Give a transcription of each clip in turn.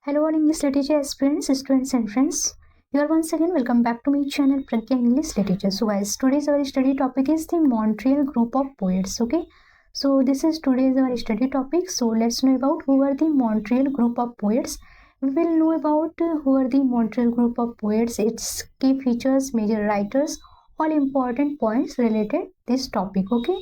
Hello all English literature aspirants, students and friends. You are once again welcome back to my channel Pragya English Literature. So guys, today's our study topic is the Montreal group of poets. Okay, so this is today's our study topic. So let's know about who are the Montreal group of poets. We will know about who are the Montreal group of poets, its key features, major writers, all important points related this topic. Okay,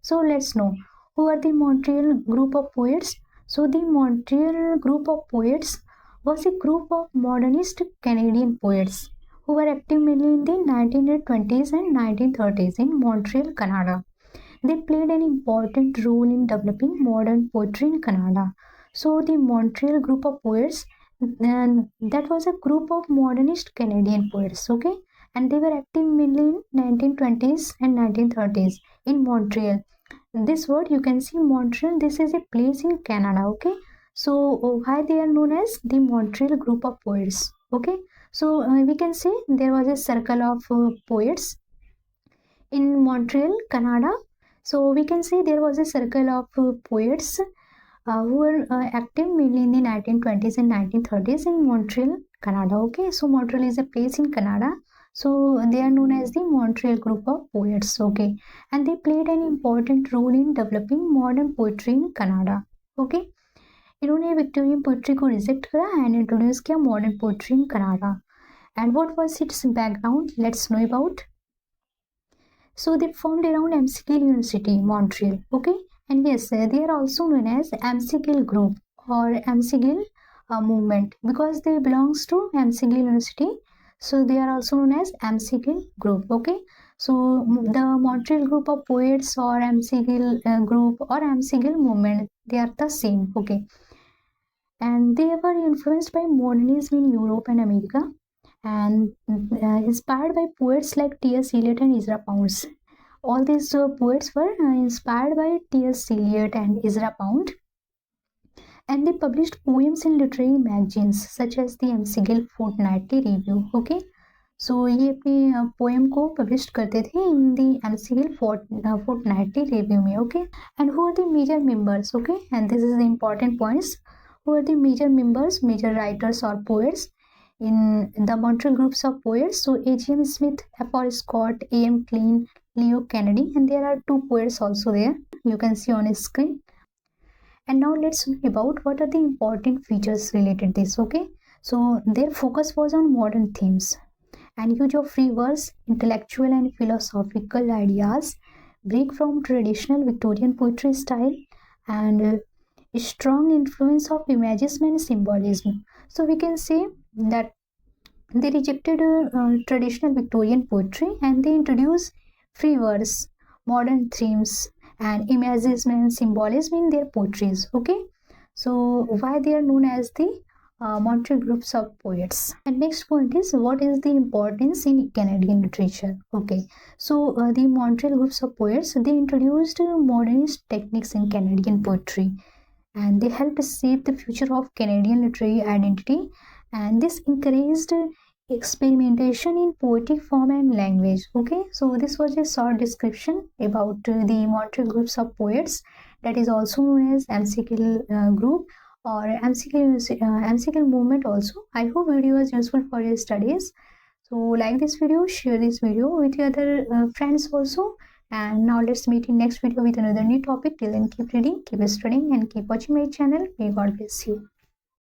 so let's know who are the Montreal group of poets. So the Montreal group of poets was a group of modernist Canadian poets who were active mainly in the 1920s and 1930s in Montreal, Canada. They played an important role in developing modern poetry in Canada. So the Montreal group of poets, that was a group of modernist Canadian poets, okay? And they were active mainly in 1920s and 1930s in Montreal. This word you can see Montreal, this is a place in Canada, okay? So why they are known as the Montreal group of poets, okay? So we can say there was a circle of poets in Montreal, Canada. So we can say there was a circle of poets who were active mainly in the 1920s and 1930s in Montreal, Canada, okay? So Montreal is a place in Canada. So they are known as the Montreal group of poets, okay? And they played an important role in developing modern poetry in Canada, okay? इन्होंने Victorian poetry को reject करा and introduce किया modern poetry in Canada. And what was it's background, let's know about. So they formed around McGill University, Montreal, okay? And yes, they are also known as McGill group or McGill movement because they belongs to McGill University. So they are also known as McGill group, okay? So the Montreal group of poets or McGill group or McGill movement, they are the same, okay? And they were influenced by modernism in Europe and America and inspired by poets like T.S. Eliot and Ezra Pound. All these poets were inspired by T.S. Eliot and Ezra Pound, and they published poems in literary magazines such as the McGill Fortnightly Review, okay? So ये अपने poem को publish करते थे इन दी McGill Fortnightly Review में, okay? And who are the major members, okay? And this is the important points. Who are the major members, major writers or poets in the Montreal groups of poets? So A.G.M. Smith, F.R. Scott, A.M. Klein, Leo Kennedy, and there are two poets also there. You can see on screen. And now let's know about what are the important features related to this, okay? So their focus was on modern themes and use of free verse, intellectual and philosophical ideas, break from traditional Victorian poetry style, and a strong influence of imagism and symbolism. So we can say that they rejected traditional Victorian poetry and they introduced free verse, modern themes, and imagism and symbolism in their poetries, okay? So why they are known as the Montreal groups of poets. And next point is what is the importance in Canadian literature, okay? So the Montreal groups of poets, they introduced modernist techniques in Canadian poetry and they helped shape the future of Canadian literary identity, and this encouraged experimentation in poetic form and language, okay? So this was a short description about the Montreal groups of poets, that is also known as McGill group or McGill movement also. I hope video was useful for your studies. So like this video, share this video with your other friends also. And now let's meet in next video with another new topic. Till then, keep reading, keep studying, and keep watching my channel. May God bless you.